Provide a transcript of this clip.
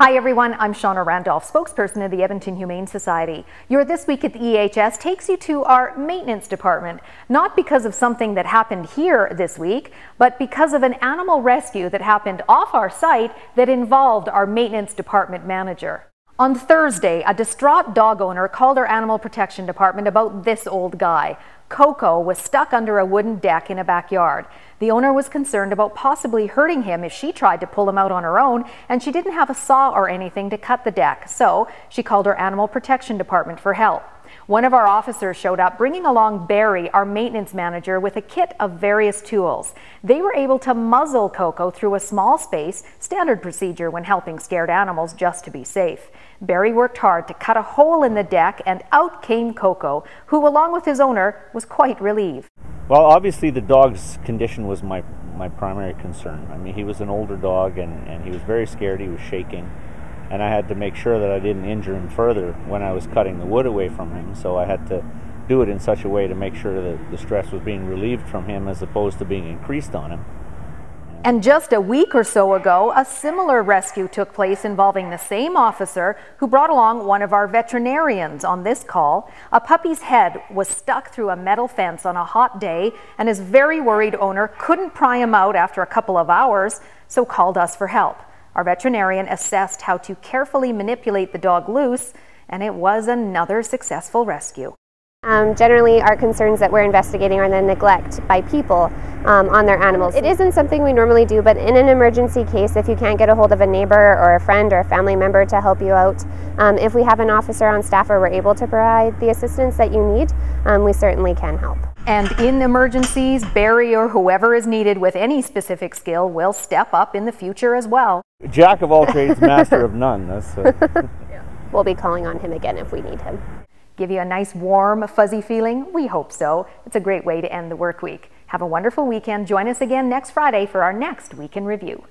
Hi everyone, I'm Shauna Randolph, spokesperson of the Edmonton Humane Society. Your This Week at the EHS takes you to our maintenance department, not because of something that happened here this week, but because of an animal rescue that happened off our site that involved our maintenance department manager. On Thursday, a distraught dog owner called our animal protection department about this old guy. Coco was stuck under a wooden deck in a backyard. The owner was concerned about possibly hurting him if she tried to pull him out on her own, and she didn't have a saw or anything to cut the deck, so she called her animal protection department for help. One of our officers showed up, bringing along Barry, our maintenance manager, with a kit of various tools. They were able to muzzle Coco through a small space, standard procedure when helping scared animals just to be safe. Barry worked hard to cut a hole in the deck, and out came Coco, who, along with his owner, was quite relieved. Well, obviously the dog's condition was my primary concern. I mean, he was an older dog and he was very scared, he was shaking. And I had to make sure that I didn't injure him further when I was cutting the wood away from him. So I had to do it in such a way to make sure that the stress was being relieved from him as opposed to being increased on him. And just a week or so ago, a similar rescue took place involving the same officer who brought along one of our veterinarians on this call. A puppy's head was stuck through a metal fence on a hot day, and his very worried owner couldn't pry him out after a couple of hours, so called us for help. Our veterinarian assessed how to carefully manipulate the dog loose, and it was another successful rescue. Generally, our concerns that we're investigating are the neglect by people on their animals. It isn't something we normally do, but in an emergency case, if you can't get a hold of a neighbor or a friend or a family member to help you out, if we have an officer on staff or we're able to provide the assistance that you need, we certainly can help. And in emergencies, Barry or whoever is needed with any specific skill will step up in the future as well. Jack of all trades, master of none. We'll be calling on him again if we need him. Give you a nice, warm, fuzzy feeling? We hope so. It's a great way to end the work week. Have a wonderful weekend. Join us again next Friday for our next Week in Review.